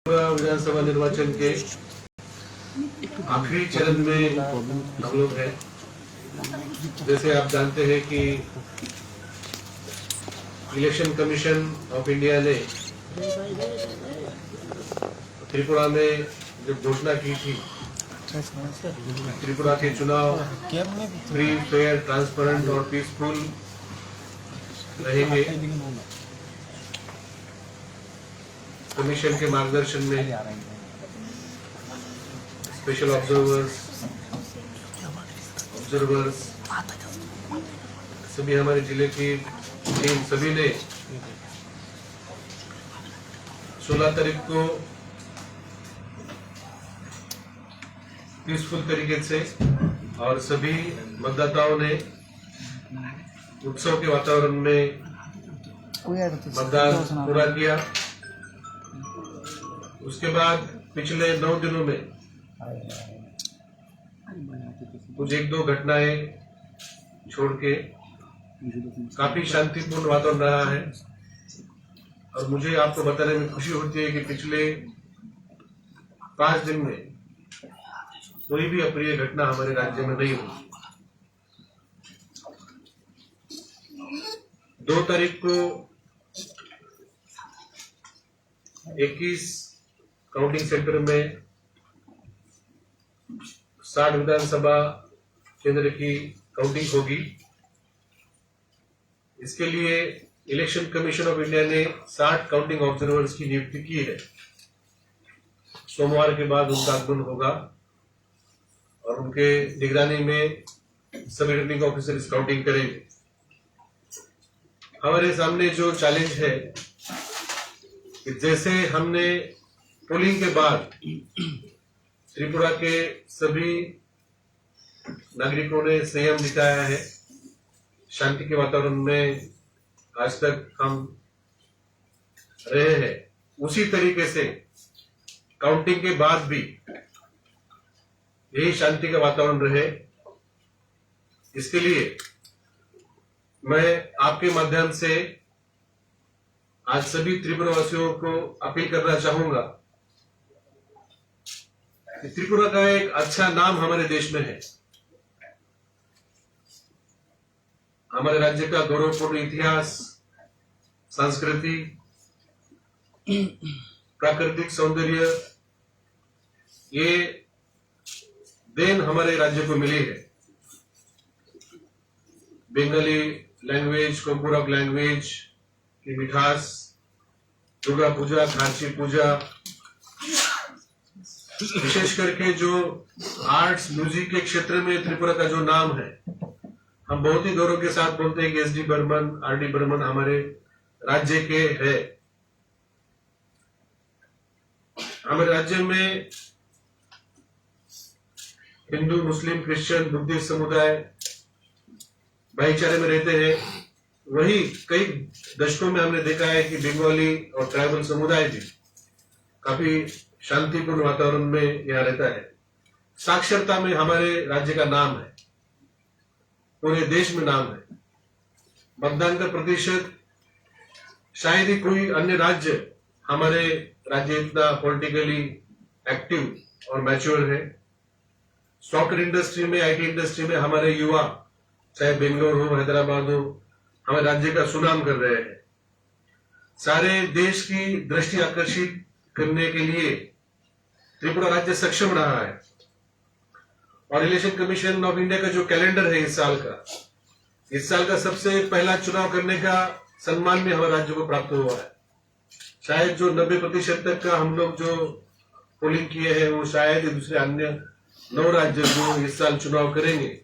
विधानसभा निर्वाचन के आखिरी चरण में हम लोग हैं। जैसे आप जानते हैं कि इलेक्शन कमीशन ऑफ इंडिया ने त्रिपुरा में जब घोषणा की थी त्रिपुरा के चुनाव फ्री, फेयर, ट्रांसपेरेंट और पीसफुल रहेंगे, कमीशन के मार्गदर्शन में स्पेशल ऑब्जर्वर्स सभी हमारे जिले की टीम सभी ने 16 तारीख को पीसफुल तरीके से और सभी मतदाताओं ने उत्सव के वातावरण में मतदान पूरा किया। उसके बाद पिछले 9 दिनों में कुछ 1-2 घटनाएं छोड़ के काफी शांतिपूर्ण वातावरण रहा है और मुझे आपको बताने में खुशी होती है कि पिछले 5 दिन में कोई भी अप्रिय घटना हमारे राज्य में नहीं हुई। 2 तारीख को 21 काउंटिंग सेंटर में 60 विधानसभा केंद्र की काउंटिंग होगी। इसके लिए इलेक्शन कमीशन ऑफ इंडिया ने 60 काउंटिंग ऑब्जर्वर्स की नियुक्ति की है। सोमवार के बाद उनका आगमन होगा और उनके निगरानी में सब रिटर्निंग ऑफिसर इस काउंटिंग करेंगे। हमारे सामने जो चैलेंज है कि जैसे हमने पोलिंग के बाद त्रिपुरा के सभी नागरिकों ने संयम दिखाया है, शांति के वातावरण में आज तक हम रहे हैं, उसी तरीके से काउंटिंग के बाद भी यही शांति का वातावरण रहे। इसके लिए मैं आपके माध्यम से आज सभी त्रिपुरा वासियों को अपील करना चाहूंगा कि त्रिपुरा का एक अच्छा नाम हमारे देश में है। हमारे राज्य का गौरवपूर्ण इतिहास, संस्कृति, प्राकृतिक सौंदर्य, ये देन हमारे राज्य को मिली है। बंगाली लैंग्वेज, कोपुरक लैंग्वेज की मिठास, दुर्गा पूजा, खारची पूजा, विशेष करके जो आर्ट्स, म्यूजिक के क्षेत्र में त्रिपुरा का जो नाम है, हम बहुत ही गौरव के साथ बोलते हैं कि S D Burman, R D Burman हमारे राज्य के है। हमारे राज्य में हिंदू, मुस्लिम, क्रिश्चियन, बुद्धिस्ट समुदाय भाईचारे में रहते हैं। वही कई दशकों में हमने देखा है कि बंगाली और ट्राइबल समुदाय भी काफी शांतिपूर्ण वातावरण में यहाँ रहता है। साक्षरता में हमारे राज्य का नाम है, पूरे देश में नाम है। मतदान का प्रतिशत शायद ही कोई अन्य राज्य, हमारे राज्य इतना पॉलिटिकली एक्टिव और मैच्योर है। सॉफ्टवेयर इंडस्ट्री में, आईटी इंडस्ट्री में हमारे युवा, चाहे बेंगलोर हो, हैदराबाद हो, हमारे राज्य का सुनाम कर रहे हैं। सारे देश की दृष्टि आकर्षित करने के लिए त्रिपुरा राज्य सक्षम रहा है और इलेक्शन कमीशन ऑफ इंडिया का जो कैलेंडर है इस साल का सबसे पहला चुनाव करने का सम्मान भी हमारे राज्य को प्राप्त हुआ है। शायद जो 90% तक का हम लोग जो पोलिंग किए हैं वो शायद ही दूसरे अन्य 9 राज्य जो इस साल चुनाव करेंगे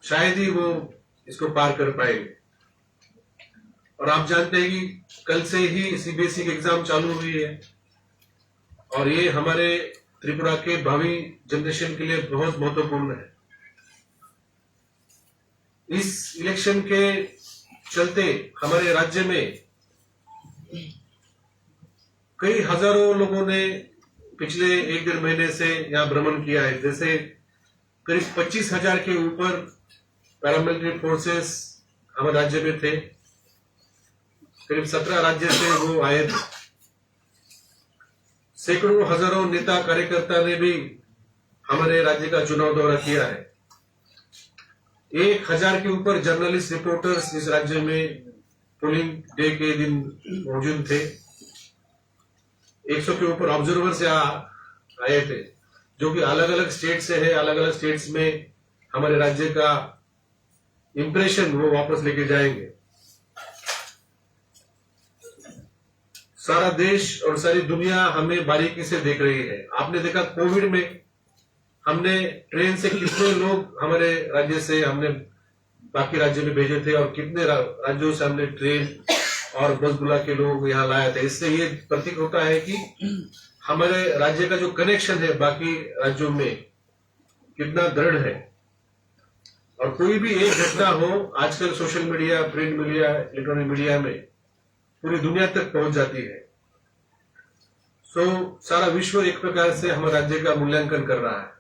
शायद ही वो इसको पार कर पाएंगे। और आप जानते हैं कि कल से ही सीबीएसई की एग्जाम चालू हुई है और ये हमारे त्रिपुरा के भावी जनरेशन के लिए बहुत महत्वपूर्ण है। इस इलेक्शन के चलते हमारे राज्य में कई हजारों लोगों ने पिछले 1-1.5 महीने से यहाँ भ्रमण किया है। जैसे करीब 25,000 के ऊपर पैरामिलिट्री फोर्सेस हमारे राज्य में थे, करीब 17 राज्य से वो आए थे। सैकड़ों हजारों नेता कार्यकर्ता ने भी हमारे राज्य का चुनाव दौरा किया है। 1000 के ऊपर जर्नलिस्ट रिपोर्टर्स इस राज्य में पोलिंग डे के दिन मौजूद थे। 100 के ऊपर ऑब्जर्वर से आए थे, जो कि अलग अलग स्टेट से है। अलग अलग स्टेट्स में हमारे राज्य का इंप्रेशन वो वापस लेके जाएंगे। सारा देश और सारी दुनिया हमें बारीकी से देख रही है। आपने देखा कोविड में हमने ट्रेन से कितने लोग हमारे राज्य से हमने बाकी राज्य में भेजे थे, और कितने राज्यों से हमने ट्रेन और बस बुला के लोग यहाँ लाए थे। इससे ये प्रतीक होता है कि हमारे राज्य का जो कनेक्शन है बाकी राज्यों में कितना दृढ़ है। और कोई भी एक घटना हो, आजकल social media, print media, electronic media में पूरी दुनिया तक पहुंच जाती है। सारा विश्व एक प्रकार से हमारे राज्य का मूल्यांकन कर रहा है।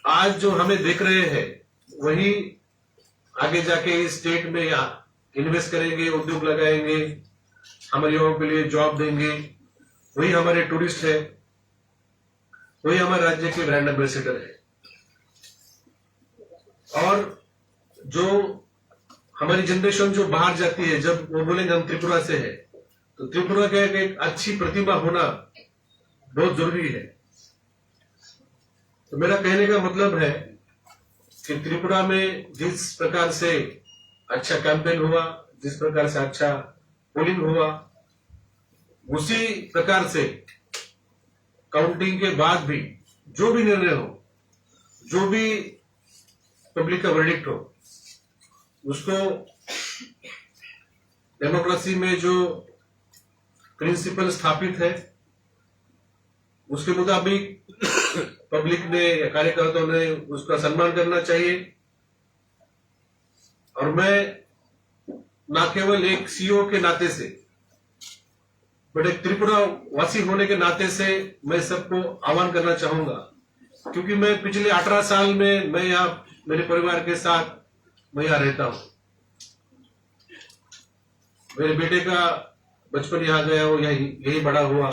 आज जो हमें देख रहे हैं वही आगे जाके इस स्टेट में इन्वेस्ट करेंगे, उद्योग लगाएंगे, हमारे युवाओं के लिए जॉब देंगे। वही हमारे टूरिस्ट है, वही हमारे राज्य के ब्रांड एम्बेसडर है। और जो हमारी जनरेशन जो बाहर जाती है, जब वो बोलेंगे हम त्रिपुरा से है, तो त्रिपुरा का एक अच्छी प्रतिभा होना बहुत जरूरी है। तो मेरा कहने का मतलब है कि त्रिपुरा में जिस प्रकार से अच्छा कैंपेन हुआ, जिस प्रकार से अच्छा पोलिंग हुआ, उसी प्रकार से काउंटिंग के बाद भी जो भी निर्णय हो, जो भी पब्लिक का वर्डिक्ट हो, उसको डेमोक्रेसी में जो प्रिंसिपल स्थापित है उसके मुताबिक पब्लिक ने या कार्यकर्ताओं ने उसका सम्मान करना चाहिए। और मैं ना केवल एक सीईओ के नाते से, बट एक त्रिपुरा वासी होने के नाते से मैं सबको आह्वान करना चाहूंगा, क्योंकि मैं पिछले 18 साल में मैं यहाँ मेरे परिवार के साथ मैं यहाँ रहता हूं। मेरे बेटे का बचपन यहाँ गया, वो यही बड़ा हुआ,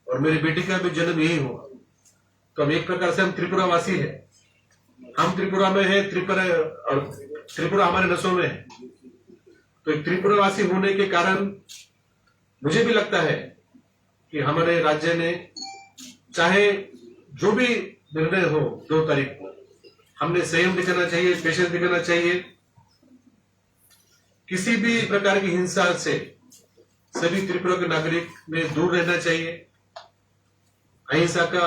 और मेरी बेटी का भी जन्म यही हुआ। तो हम एक प्रकार से हम त्रिपुरा वासी है। हम त्रिपुरा में है, त्रिपुरा हमारे नसों में है। तो एक त्रिपुरा वासी होने के कारण मुझे भी लगता है कि हमारे राज्य ने चाहे जो भी निर्णय हो 2 तारीख को, हमने संयम दिखाना चाहिए, पेशेंस दिखाना चाहिए। किसी भी प्रकार की हिंसा से सभी त्रिपुरा के नागरिक ने दूर रहना चाहिए। अहिंसा का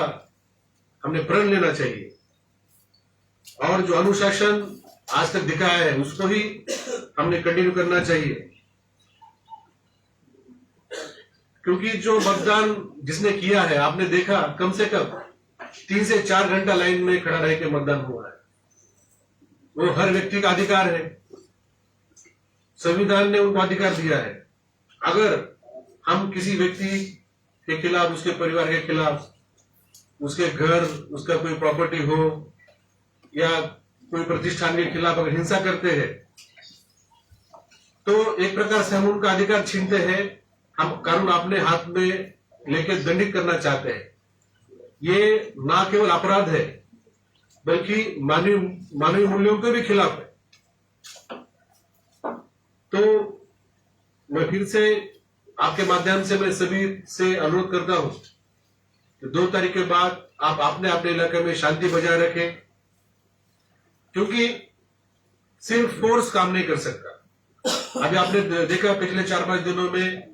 हमने प्रण लेना चाहिए, और जो अनुशासन आज तक दिखाया है उसको ही हमने कंटिन्यू करना चाहिए। क्योंकि जो मतदान जिसने किया है, आपने देखा कम से कम 3 से 4 घंटा लाइन में खड़ा रह के मतदान हुआ है। वो हर व्यक्ति का अधिकार है, संविधान ने उनको अधिकार दिया है। अगर हम किसी व्यक्ति के खिलाफ, उसके परिवार के खिलाफ, उसके घर, उसका कोई प्रॉपर्टी हो या कोई प्रतिष्ठान के खिलाफ अगर हिंसा करते हैं, तो एक प्रकार से हम उनका अधिकार छीनते हैं। हम कानून अपने हाथ में लेके दंडित करना चाहते हैं। ये ना केवल अपराध है, बल्कि मानवीय मूल्यों के भी खिलाफ है। तो मैं फिर से आपके माध्यम से मैं सभी से अनुरोध करता हूं कि 2 तारीख के बाद आप अपने इलाके में शांति बजाय रखें, क्योंकि सिर्फ फोर्स काम नहीं कर सकता। अभी आपने देखा पिछले 4-5 दिनों में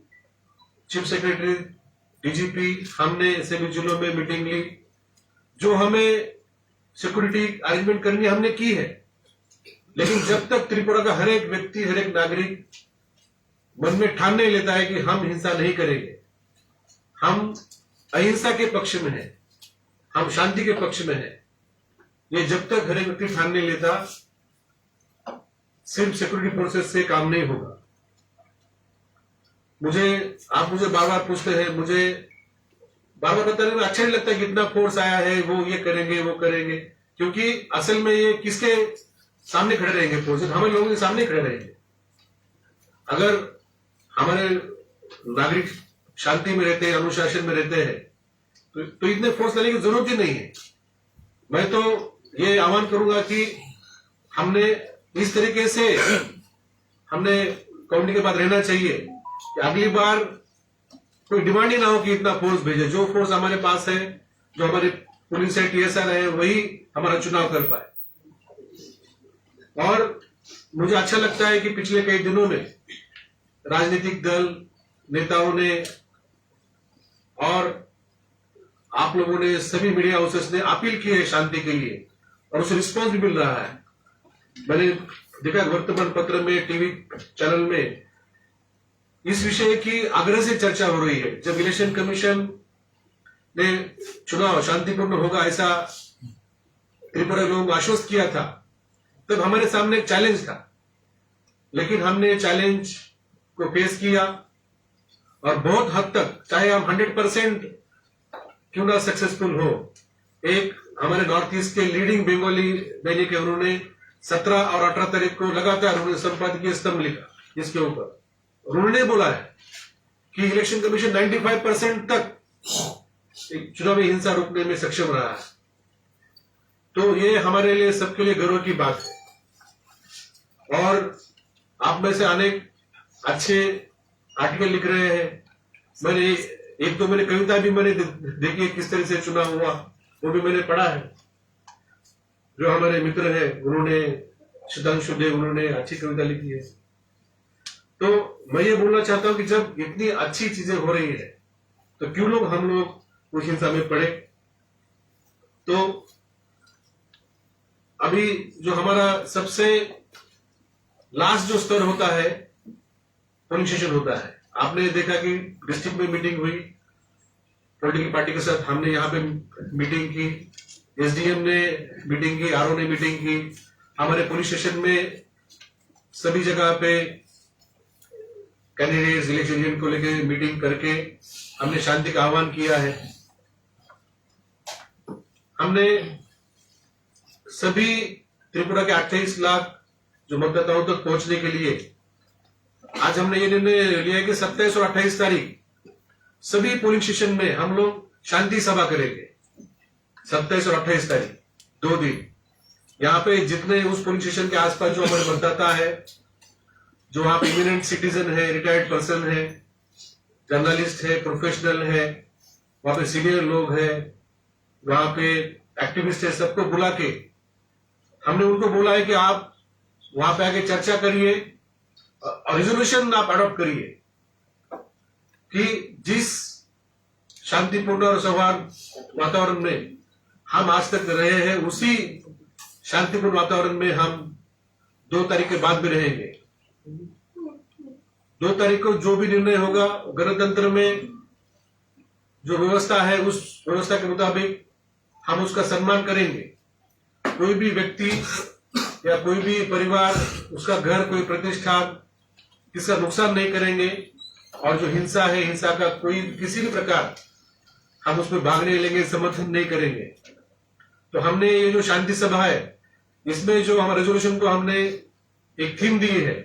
चीफ सेक्रेटरी, डीजीपी, हमने सभी जिलों में मीटिंग ली। जो हमें सिक्योरिटी अरेंजमेंट करनी हमने की है, लेकिन जब तक त्रिपुरा का हर एक व्यक्ति, हर एक नागरिक मन में ठान नहीं लेता है कि हम हिंसा नहीं करेंगे, हम अहिंसा के पक्ष में हैं, हम शांति के पक्ष में हैं, ये जब तक हर एक व्यक्ति ठान नहीं लेता, सिर्फ सिक्योरिटी फोर्सेस से काम नहीं होगा। आप मुझे बार बार पूछते हैं, मुझे बार बार बताने में अच्छा नहीं लगता कि इतना फोर्स आया है, वो ये करेंगे, वो करेंगे, क्योंकि असल में ये किसके सामने खड़े रहेंगे? फोर्सेस हमारे लोगों के सामने खड़े रहेंगे। अगर हमारे नागरिक शांति में रहते हैं, अनुशासन में रहते हैं, तो इतने फोर्स लेने की जरूरत ही नहीं है। मैं तो ये आह्वान करूंगा कि हमने इस तरीके से हमने काउंटिंग के बाद रहना चाहिए कि अगली बार कोई डिमांड ही ना हो कि इतना फोर्स भेजे। जो फोर्स हमारे पास है, जो हमारी पुलिस है, TSR है, वही हमारा चुनाव कर पाए। और मुझे अच्छा लगता है कि पिछले कई दिनों में राजनीतिक दल, नेताओं ने और आप लोगों ने, सभी मीडिया हाउसेस ने अपील की है शांति के लिए, और उसे रिस्पॉन्स भी मिल रहा है। मैंने देखा वर्तमान पत्र में, टीवी चैनल में इस विषय की आग्रह से चर्चा हो रही है। जब इलेक्शन कमीशन ने चुनाव शांतिपूर्ण होगा ऐसा त्रिपुरा लोगों को आश्वस्त किया था, तब हमारे सामने एक चैलेंज था, लेकिन हमने चैलेंज को फेस किया और बहुत हद तक, चाहे हम 100% क्यों ना सक्सेसफुल हो, एक हमारे नॉर्थ ईस्ट के लीडिंग बंगाली दैनिक है, उन्होंने 17 और 18 तारीख को लगातार उन्होंने संपादकीय स्तंभ लिखा, जिसके ऊपर उन्होंने बोला है कि इलेक्शन कमीशन 95% तक चुनावी हिंसा रोकने में सक्षम रहा है। तो ये हमारे लिए, सबके लिए गर्व की बात है। और आप में से अनेक अच्छे आर्टिकल लिख रहे हैं। मैंने एक दो मैंने कविता भी मैंने देखी है, किस तरह से चुनाव हुआ, वो भी मैंने पढ़ा है। जो हमारे मित्र हैं, उन्होंने, सुधांशु देव, उन्होंने अच्छी कविता लिखी है। तो मैं ये बोलना चाहता हूं कि जब इतनी अच्छी चीजें हो रही है, तो क्यों लोग हम लोग उस हिंसा में पड़े। तो अभी जो हमारा सबसे लास्ट जो स्तर होता है, पोलिंग स्टेशन होता है। आपने देखा कि डिस्ट्रिक्ट में मीटिंग हुई, पॉलिटिकल पार्टी के साथ हमने यहाँ पे मीटिंग की, SDM ने मीटिंग की, RO ने मीटिंग की, हमारे पुलिस स्टेशन में सभी जगह पे कैंडिडेट्स, इलेक्शन एजेंट को लेकर मीटिंग करके हमने शांति का आह्वान किया है। हमने सभी त्रिपुरा के 28 लाख जो मतदाताओं तक पहुंचने के लिए आज हमने ये निर्णय लिया कि 27 और 28 तारीख सभी पोलिंग स्टेशन में हम लोग शांति सभा करेंगे। 27 और 28 तारीख 2 दिन यहाँ पे जितने उस पोलिंग स्टेशन के आसपास जो हमारे मतदाता है, जो वहां पे इमिनेंट सिटीजन है, रिटायर्ड पर्सन है, जर्नलिस्ट है, प्रोफेशनल है, वहां पे सीनियर लोग हैं, वहां पे एक्टिविस्ट है, सबको बुला के हमने उनको बोला है कि आप वहां पे आके चर्चा करिए और रिजोल्यूशन आप अडॉप्ट करिए कि जिस शांतिपूर्ण और सौहार्द वातावरण में हम आज तक रहे हैं, उसी शांतिपूर्ण वातावरण में हम 2 तारीख के बाद भी रहेंगे। 2 तारीख को जो भी निर्णय होगा, गणतंत्र में जो व्यवस्था है, उस व्यवस्था के मुताबिक हम उसका सम्मान करेंगे। कोई भी व्यक्ति या कोई भी परिवार, उसका घर, कोई प्रतिष्ठान, किसका नुकसान नहीं करेंगे। और जो हिंसा है, हिंसा का कोई किसी भी प्रकार हम उसमें भाग नहीं लेंगे, समर्थन नहीं करेंगे। तो हमने ये जो शांति सभा है, इसमें जो हमारे रेजोल्यूशन को हमने एक थीम दी है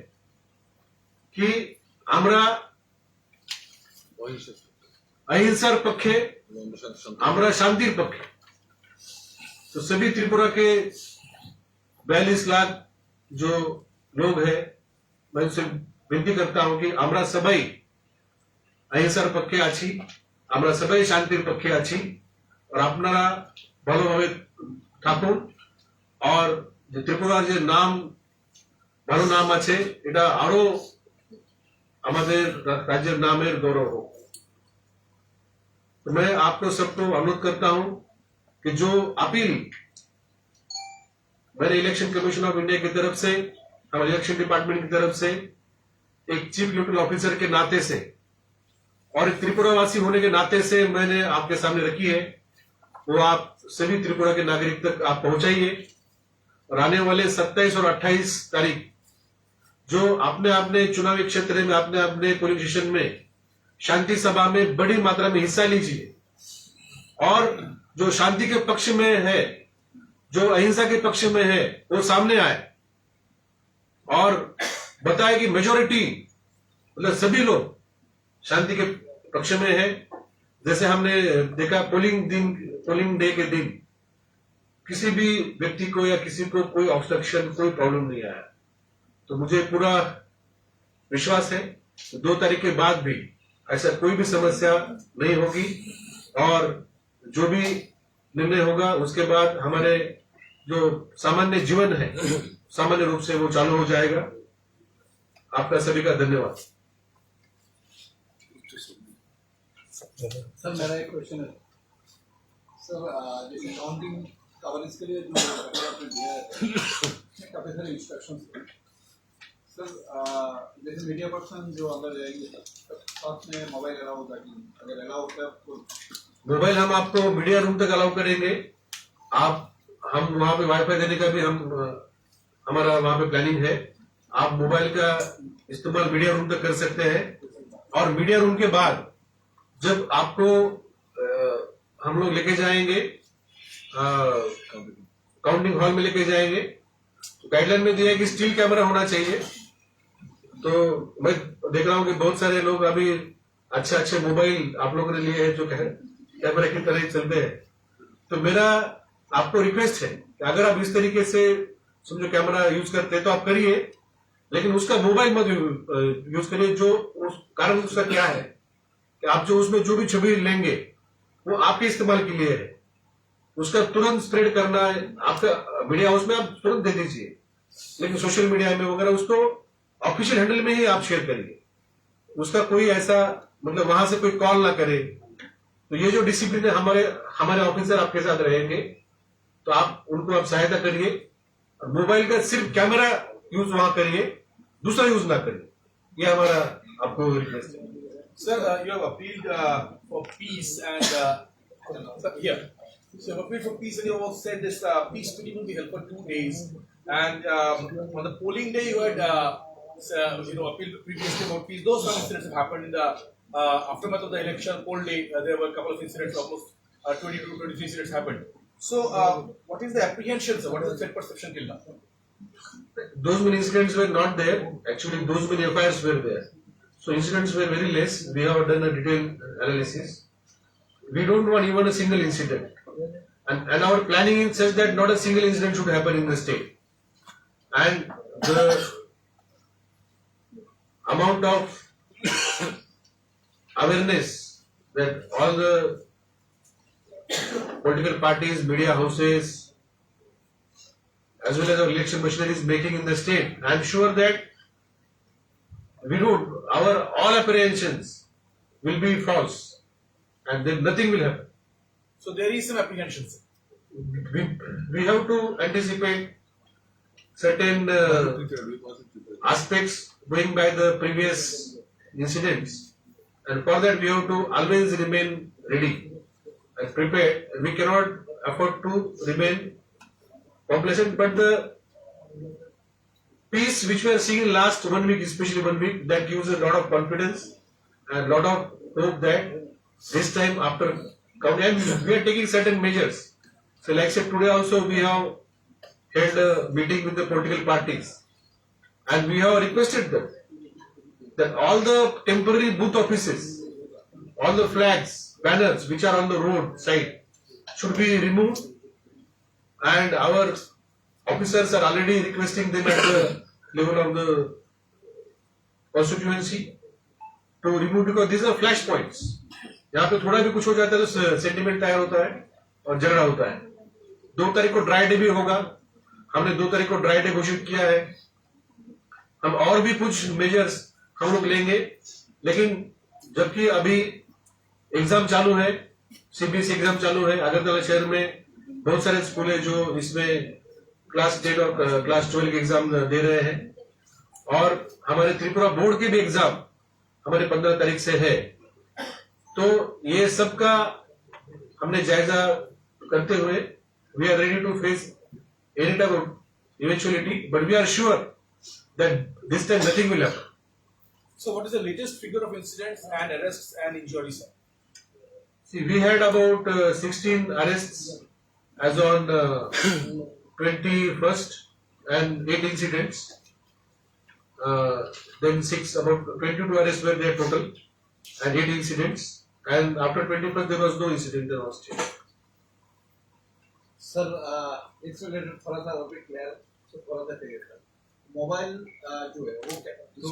कि আমরা अहिंसार पक्षे, আমরা शांतिर पक्षे। तो सभी त्रिपुरा के 42 लाख जो लोग हैं, मैं उनसे विनती करता हूं कि আমরা সবাই अहिंसार पक्षे आছি, আমরা সবাই শান্তির পক্ষে আছি। और আপনারা ভালোভাবে থাকুন। और যে ত্রিপুরার যে নাম, ভালো নাম আছে, এটা আরো আমাদের রাজ্যের নামের गौरव हो। तो मैं आपको सबको अनुरोध करता हूं कि जो अपील मैंने इलेक्शन कमीशन ऑफ इंडिया की तरफ से, हमारे इलेक्शन डिपार्टमेंट की तरफ से, एक चीफ इलेक्टोरल ऑफिसर के नाते से और एक त्रिपुरावासी होने के नाते से मैंने आपके सामने रखी है, वो आप सभी त्रिपुरा के नागरिक तक आप पहुंचाइए। और आने वाले 27 और 28 तारीख जो अपने अपने चुनावी क्षेत्र में, अपने अपने पोलिंग स्टेशन में शांति सभा में बड़ी मात्रा में हिस्सा लीजिए। और जो शांति के पक्ष में है, जो अहिंसा के पक्ष में है, वो सामने आए और बताए कि मेजोरिटी, मतलब सभी लोग शांति के पक्ष में है। जैसे हमने देखा पोलिंग डे के दिन किसी भी व्यक्ति को या किसी को कोई ऑब्स्ट्रक्शन, कोई प्रॉब्लम नहीं आया। तो मुझे पूरा विश्वास है 2 तारीख के बाद भी ऐसा कोई भी समस्या नहीं होगी और जो भी निर्णय होगा उसके बाद हमारे जो सामान्य जीवन है सामान्य रूप से वो चालू हो जाएगा। आपका सभी का धन्यवाद। सर मेरा एक क्वेश्चन है सर, जैसे काउंटिंग कवरेज के लिए जो आपने दिया है उसमें काफी सारे इंस्ट्रक्शंस हैं सर। जैसे मीडिया पर्सन जो अंदर जाएंगे साथ में मोबाइल अलाउ होगा कि अगर अलाउ होता है तो मोबाइल हम आपको मीडिया रूम तक अलाउ करेंगे। हम वहां पे वाईफाई देने का भी हमारा वहां पे प्लानिंग है। आप मोबाइल का इस्तेमाल मीडिया रूम तक कर सकते हैं और मीडिया रूम के बाद जब आपको हम लोग लेके जाएंगे काउंटिंग हॉल में लेके जाएंगे तो गाइडलाइन में दिया है कि स्टील कैमरा होना चाहिए। तो मैं देख रहा हूँ कि बहुत सारे लोग अभी अच्छे मोबाइल आप लोगों ने लिए हैं जो कैमरा की तरह चलते हैं। तो मेरा आपको रिक्वेस्ट है कि अगर आप इस तरीके से समझो कैमरा यूज करते हैं तो आप करिए, लेकिन उसका मोबाइल मत यूज करिए। जो उस कारण उसका क्या है कि आप जो उसमें जो भी छवि लेंगे वो आपके इस्तेमाल के लिए है। उसका तुरंत स्प्रेड करना आपका मीडिया हाउस में आप तुरंत दे दीजिए, लेकिन सोशल मीडिया में वगैरह उसको ऑफिशियल हैंडल में ही आप शेयर करिए। उसका कोई ऐसा मतलब वहां से कोई कॉल ना करे। तो ये जो डिसिप्लिन है हमारे ऑफिसर आपके साथ रहेंगे तो आप उनको आप सहायता करिए। मोबाइल का सिर्फ कैमरा यूज वहां करिए, दूसरा यूज ना करिए। ये हमारा आपको रिक्वेस्ट है। Sir, you have appealed for peace and here. So you have appealed for peace and you have also said this peace meeting will be held for 2 days. And on the polling day, you had appealed previously about peace. Those some incidents have happened in the aftermath of the election poll day. There were a couple of incidents, almost 22 to 23 incidents happened. So, what is the apprehension, sir? What is the threat perception till now? Those many incidents were not there. Actually, those many FIRs were there. So incidents were very less. We have done a detailed analysis. We don't want even a single incident. And our planning is such that not a single incident should happen in the state. And the amount of awareness that all the political parties, media houses, as well as our election machinery is making in the state, I am sure that our all apprehensions will be false and then nothing will happen. So there is some apprehension, sir. We have to anticipate certain aspects going by the previous incidents, and for that we have to always remain ready and prepared. We cannot afford to remain complacent, but the peace which we are seeing in last 1 week, especially 1 week, that gives a lot of confidence and lot of hope that this time after counting, we are taking certain measures. So like say today also we have held a meeting with the political parties and we have requested them that all the temporary booth offices, all the flags, banners which are on the road side should be removed, and our officers are already requesting them at the level of the constituency to remove, because these are flash points. यहाँ पे थोड़ा भी कुछ हो जाता है तो sentiment तैयार होता है और झगड़ा होता है। 2 तारीख को ड्राई डे भी होगा। हमने 2 तारीख को ड्राई डे घोषित किया है। हम और भी कुछ मेजर्स हम लोग लेंगे, लेकिन जबकि अभी एग्जाम चालू है, सीबीएसई एग्जाम चालू है। अगरतला शहर में बहुत सारे स्कूल है जो इसमें क्लास 10 और क्लास 12 के एग्जाम दे रहे हैं, और हमारे त्रिपुरा बोर्ड के भी एग्जाम हमारे 15 तारीख से है। तो ये सब का हमने जायजा करते हुए we are ready to face any type of eventuality, but we are sure that this time nothing will happen. So what is the latest figure of incidents and arrests and injuries, sir? See, we had about 16 arrests as on 21st and 8 incidents. Then about 22 arrests were there total. and 8 incidents, and after 21st there was no incident in our state. Sir it's related थोड़ा सा और भी clear तो थोड़ा सा clear कर mobile जो है वो क्या जो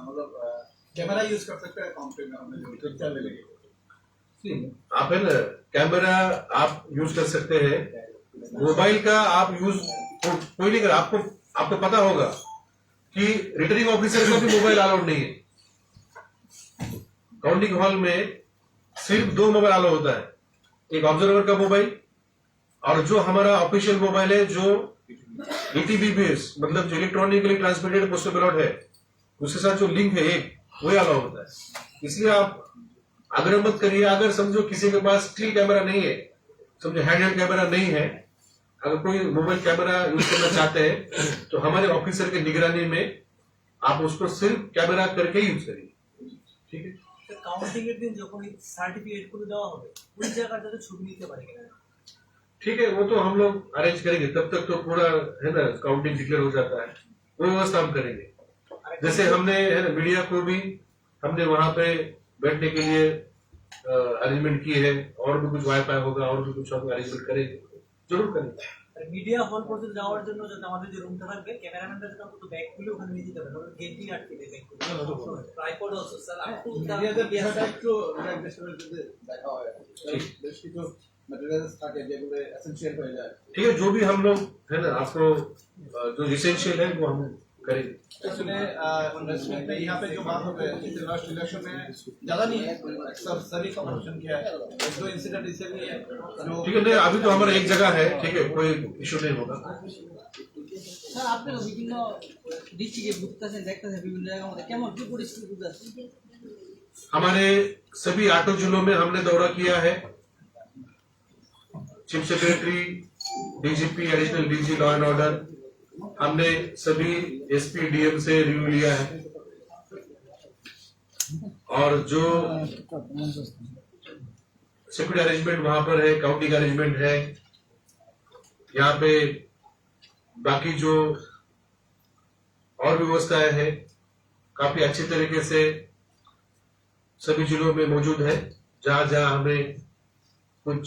मतलब कैमरा यूज कर सकते हैं अकाउंट में हमने जो पिक्चर ले लेंगे आप है ना कैमरा आप यूज कर सकते हैं, मोबाइल का आप यूज कोई नहीं कर, आपको पता होगा कि रिटर्निंग ऑफिसर का भी मोबाइल अलाउड नहीं है। काउंटिंग हॉल में सिर्फ 2 मोबाइल अलाउ होता है, एक ऑब्जर्वर का मोबाइल और जो हमारा ऑफिशियल मोबाइल है जो ETBBS मतलब जो इलेक्ट्रॉनिकली ट्रांसमिटेड पोस्टल बैलॉट है उसके साथ जो लिंक है एक वही अलाउ होता है। इसलिए आप आग्रह मत करिए, अगर समझो किसी के पास स्टिल कैमरा नहीं है, समझो हैंड कैमरा नहीं है, अगर कोई मोबाइल कैमरा यूज करना चाहते हैं तो हमारे ऑफिसर के निगरानी में आप उसको सिर्फ कैमरा करके यूज करिए, ठीक है। কাউন্টিং এর দিন যখন সার্টিফিকেট করে দেওয়া হবে ওই জায়গাটাতে ছবি নিতে পারে কিনা? ठीक है, वो तो हम लोग अरेंज करेंगे, तब तक तो पूरा है ना काउंटिंग डिक्लेयर हो जाता है, वो व्यवस्था हम करेंगे। जैसे हमने है ना मीडिया को भी हमने वहां पे बैठने के लिए अरेंजमेंट की है, और भी कुछ वाईफाई होगा और भी कुछ हम अरेंजमेंट करेंगे, जरूर करेंगे। মিডিয়া হল পর্যন্ত যাওয়ার জন্য যাতে আমাদের যে রুমটা থাকবে ক্যামেরাম্যানরা যাতে অন্তত ব্যাগগুলো ওখানে নিয়ে যেতে পারে, কারণ গেটই আটকে দেয় ব্যাগগুলো। Tripod also sir up to মিডিয়াতে বিষয়টা একটু রিল্যাক্সেশনের যদি দেখা হয় বেশ কিছু ম্যাটেরিয়ালস থাকে যেগুলো এসেনশিয়াল হয়ে যায়। ठीक है, जो भी हम लोग है ना आपको जो इसेंशियल है वो हम करेंगे। एक्चुअली में यहाँ पे जो बात हो गई है लास्ट इलेक्शन में ज्यादा नहीं है, अक्सर सभी का प्रदर्शन किया है, एक दो इंसिडेंट इससे भी है जो ठीक है, नहीं अभी तो हमारा एक जगह है, ठीक है, कोई इशू नहीं होगा। স্যার আপনারা বিভিন্ন ডিস্ট্রিক্টে ঘুরতেছেন দেখতেছেন বিভিন্ন জায়গার মধ্যে কেমন কি পরিস্থিতি বুঝাচ্ছে? हमारे सभी 8 जिलों में हमने दौरा किया है, chief secretary, DGP, additional DG law and order, हमने सभी SP DM से रिव्यू लिया है, और जो सिक्योरिटी अरेंजमेंट वहां पर है, काउंटिंग अरेंजमेंट है, यहाँ पे बाकी जो और व्यवस्थाएं है काफी अच्छी तरीके से सभी जिलों में मौजूद है। जहां जहां हमें कुछ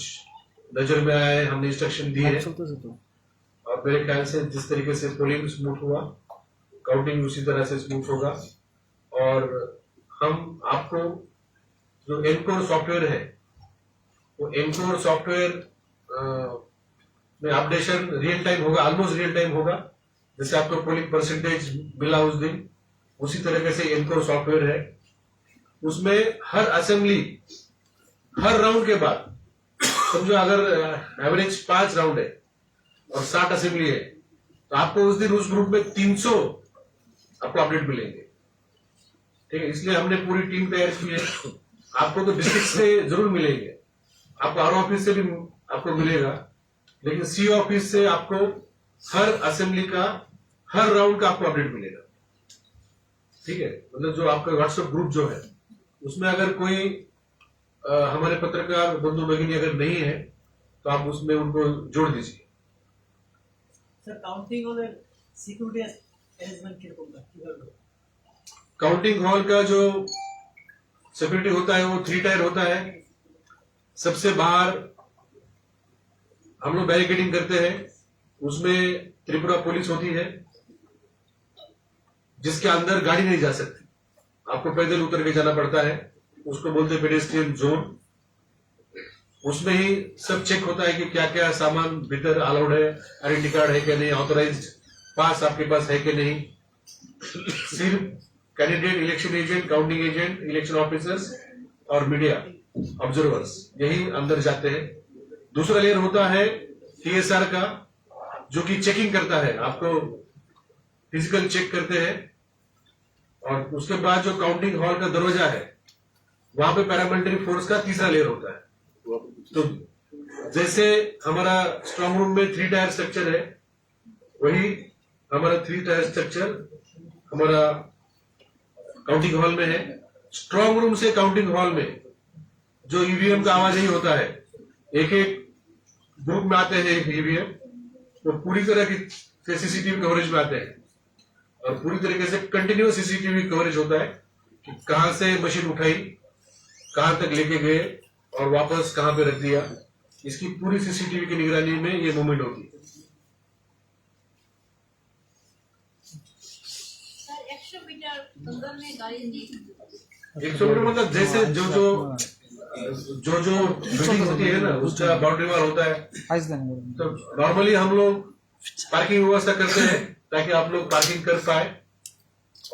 नजर में आया है हमने इंस्ट्रक्शन दिए हैं, और मेरे ख्याल से जिस तरीके से पोलिंग स्मूथ हुआ, काउंटिंग उसी तरह से स्मूथ होगा। और हम आपको जो एनकोर सॉफ्टवेयर है वो एनकोर सॉफ्टवेयर में अपडेशन रियल टाइम होगा, ऑलमोस्ट रियल टाइम होगा, जैसे आपको पोलिंग परसेंटेज मिला उस दिन उसी तरीके से एनकोर सॉफ्टवेयर है। उसमें हर असेंबली हर राउंड के बाद समझो अगर एवरेज 5 राउंड है और 60 असेंबली है तो आपको उस दिन उस ग्रुप में 300 आपको अपडेट मिलेंगे, ठीक है। इसलिए हमने पूरी टीम तैयार की है। आपको तो डिस्ट्रिक्ट से जरूर मिलेंगे, आपको आर ऑफिस से भी आपको मिलेगा, लेकिन C ऑफिस से आपको हर असेंबली का हर राउंड का आपको अपडेट मिलेगा, ठीक है। मतलब जो आपका व्हाट्सएप ग्रुप जो है उसमें अगर कोई हमारे पत्रकार बंधु भगिनी अगर नहीं है तो आप उसमें उनको जोड़ दीजिए। স্যার কাউন্টিং হলে সিকিউরিটি অ্যারেঞ্জমেন্ট কিরকম কিভাবে? काउंटिंग हॉल का जो सिक्योरिटी होता है वो 3 टायर होता है। सबसे बाहर हम लोग बैरिकेडिंग करते हैं, उसमें त्रिपुरा पुलिस होती है जिसके अंदर गाड़ी नहीं जा सकती, आपको पैदल उतर के जाना पड़ता है, उसको बोलते हैं पेडेस्ट्रियन जोन। उसमें ही सब चेक होता है कि क्या क्या सामान भीतर अलाउड है, आइडेंटी कार्ड है कि नहीं, ऑथोराइज्ड पास आपके पास है कि नहीं। सिर्फ candidate, election agent, counting agent, election officers और मीडिया ऑब्जर्वर्स यही अंदर जाते हैं। दूसरा लेयर होता है TSR का, जो कि चेकिंग करता है, आपको फिजिकल चेक करते हैं। और उसके बाद जो काउंटिंग हॉल का दरवाजा है वहां पे पैरामिलिट्री फोर्स का तीसरा लेयर होता है। तो जैसे हमारा स्ट्रांग रूम में 3 टायर स्ट्रक्चर है, वही हमारा 3 टायर स्ट्रक्चर हमारा काउंटिंग हॉल में है। स्ट्रांग रूम से काउंटिंग हॉल में जो ईवीएम का आवाज ही होता है, एक एक ग्रुप में आते हैं ईवीएम, वो पूरी तरह की CCTV कवरेज में आते हैं, और पूरी तरीके से कंटिन्यूअस CCTV कवरेज होता है कि कहां से मशीन उठाई, कहां तक लेके गए और वापस कहां पे रख दिया, इसकी पूरी सीसीटीवी की निगरानी में ये मूवमेंट होगी। सर 100 मीटर अंदर में गाड़ी नहीं 100 मीटर मतलब जैसे जो बिल्डिंग होती है ना, उसका बाउंड्री वॉल होता है। तो नॉर्मली हम लोग पार्किंग व्यवस्था करते हैं ताकि आप लोग पार्किंग कर पाए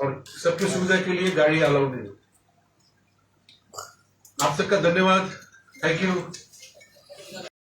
और सबकी सुविधा के लिए गाड़ी अलाउ नहीं हो। आप सबका धन्यवाद, थैंक यू।